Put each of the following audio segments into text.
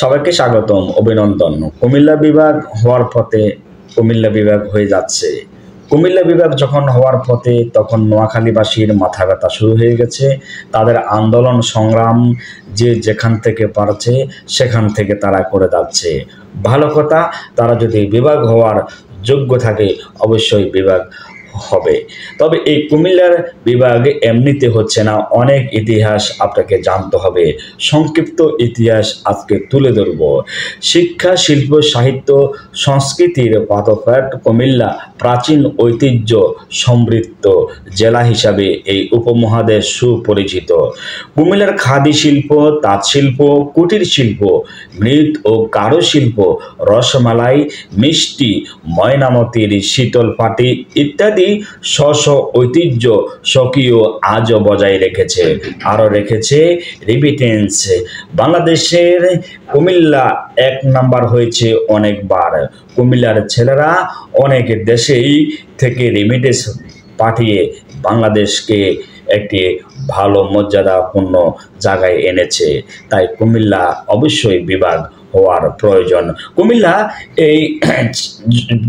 সবাইকে স্বাগতম, অভিনন্দন। কুমিল্লা বিভাগ হওয়ার পথে কুমিল্লা বিভাগ হয়ে যাচ্ছে। কুমিল্লা বিভাগ যখন হওয়ার পথে তখন নোয়াখালীবাসীর মাথা ব্যথা শুরু হয়ে গেছে। তাদের আন্দোলন সংগ্রাম যে যেখান থেকে পারছে সেখান থেকে তারা করে যাচ্ছে। ভালো কথা, তারা যদি বিভাগ হওয়ার যোগ্য থাকে অবশ্যই বিভাগ হবে। তবে এই কুমিল্লার বিভাগ এমনিতে হচ্ছে না, অনেক ইতিহাস আপনাকে জানতে হবে। সংক্ষিপ্ত ইতিহাস আজকে তুলে ধরব। শিক্ষা, শিল্প, সাহিত্য, সংস্কৃতির পাতফাট কুমিল্লা প্রাচীন ঐতিহ্য সমৃদ্ধ জেলা হিসাবে এই উপমহাদেশ সুপরিচিত। কুমিল্লার খাদি শিল্প, তাঁত শিল্প, কুটির শিল্প, মৃৎ ও কারুশিল্প, রসমালাই, মিষ্টি, ময়নামতির শীতল পাটি ইত্যাদি স্ব ঐতিহ্য স্বকীয় আজও বজায় রেখেছে। আরও রেখেছে রিমিটেন্স। বাংলাদেশের কুমিল্লা 1 নাম্বার হয়েছে অনেকবার। কুমিল্লার ছেলেরা অনেক দেশেই থেকে রিমিটেন্স পাঠিয়ে বাংলাদেশকে একটি ভালো মর্যাদাপূর্ণ জায়গায় এনেছে। তাই কুমিল্লা অবশ্যই বিভাগ হওয়ার প্রয়োজন। কুমিল্লা এই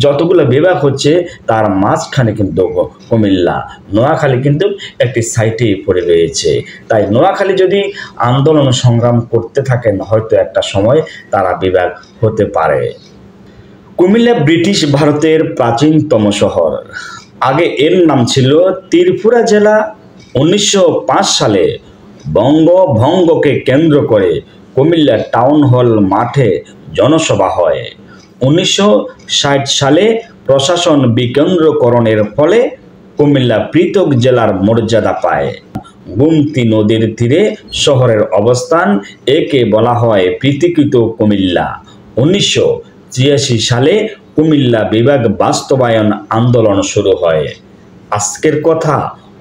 যতগুলো বিভাগ হচ্ছে তার মাঝখানে কিন্তু কুমিল্লা, নোয়াখালী কিন্তু একটি সাইটে পড়ে রয়েছে। তাই নোয়াখালী যদি আন্দোলন সংগ্রাম করতে থাকেন হয়তো একটা সময় তারা বিভাগ হতে পারে। কুমিল্লা ব্রিটিশ ভারতের প্রাচীনতম শহর। আগে এর নাম ছিল ত্রিপুরা জেলা। 1905 সালে বঙ্গভঙ্গকে কেন্দ্র করে কুমিল্লা টাউন হল মাঠে জনসভা হয়। 1960 সালে প্রশাসন বিকেন্দ্রকরণের ফলে কুমিল্লা পৃথক জেলার মর্যাদা পায়। গোমতী নদীর তীরে শহরের অবস্থান, একে বলা হয় পৃথকীকৃত কুমিল্লা। 1983 সালে কুমিল্লা বিভাগ বাস্তবায়ন আন্দোলন শুরু হয়। আজকের কথা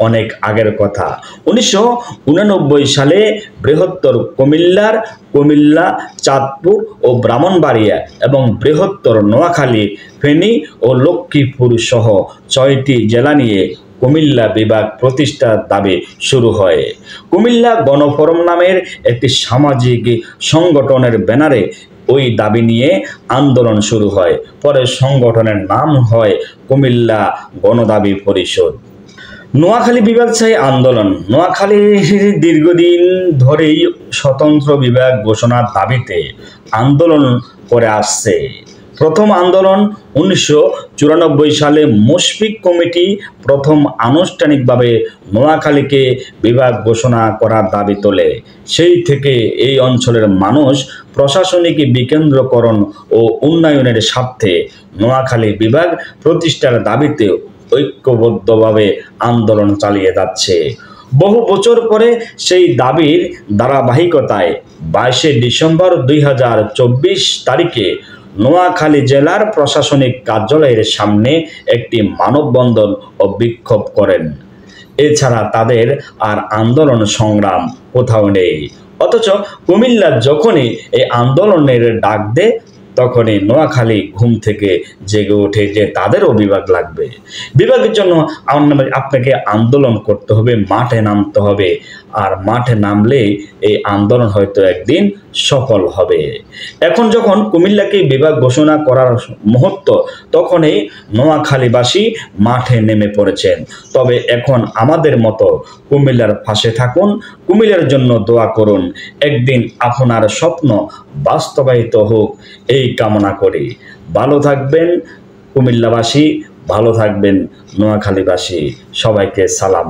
অনেক আগের কথা। 1989 সালে বৃহত্তর কুমিল্লা, চাঁদপুর ও ব্রাহ্মণবাড়িয়া এবং বৃহত্তর নোয়াখালী, ফেনী ও লক্ষ্মীপুর সহ 6টি জেলা নিয়ে কুমিল্লা বিভাগ প্রতিষ্ঠার দাবি শুরু হয়। কুমিল্লা গণফোরাম নামের একটি সামাজিক সংগঠনের ব্যানারে ওই দাবি নিয়ে আন্দোলন শুরু হয়। পরে সংগঠনের নাম হয় কুমিল্লা গণদাবি পরিষদ। নোয়াখালী বিভাগ চাই আন্দোলন। নোয়াখালীর দীর্ঘদিন ধরেই স্বতন্ত্র বিভাগ ঘোষণার দাবিতে আন্দোলন করে আসছে। প্রথম আন্দোলন 1994 সালে মুশফিক কমিটি প্রথম আনুষ্ঠানিকভাবে নোয়াখালীকে বিভাগ ঘোষণা করার দাবি তোলে। সেই থেকে এই অঞ্চলের মানুষ প্রশাসনিক বিকেন্দ্রকরণ ও উন্নয়নের স্বার্থে নোয়াখালী বিভাগ প্রতিষ্ঠার দাবিতে ঐক্যবদ্ধভাবে আন্দোলন চালিয়ে যাচ্ছে। বহু বছর পরে সেই দাবির ধারাবাহিকতায় 22 ডিসেম্বর 2024 তারিখে নোয়াখালী জেলার প্রশাসনিক কার্যালয়ের সামনে একটি মানববন্ধন ও বিক্ষোভ করেন। এছাড়া তাদের আর আন্দোলন সংগ্রাম কোথাও নেই। অথচ কুমিল্লা যখনই এই আন্দোলনের ডাক দেয় তখনই নোয়াখালী ঘুম থেকে জেগে ওঠে যে তাদেরও বিভাগ লাগবে। বিভাগের জন্য আপনাকে আন্দোলন করতে হবে, মাঠে নামতে হবে। আর মাঠে নামলে এই আন্দোলন হয়তো একদিন সফল হবে। এখন যখন কুমিল্লাকে বিভাগ ঘোষণা করার মুহূর্ত, তখনই নোয়াখালীবাসী মাঠে নেমে পড়েছেন। তবে এখন আমাদের মতো কুমিল্লার পাশে থাকুন, কুমিল্লার জন্য দোয়া করুন। একদিন আপনার স্বপ্ন বাস্তবায়িত হোক এই কামনা করি। ভালো থাকবেন কুমিল্লাবাসী, ভালো থাকবেন নোয়াখালীবাসী। সবাইকে সালাম।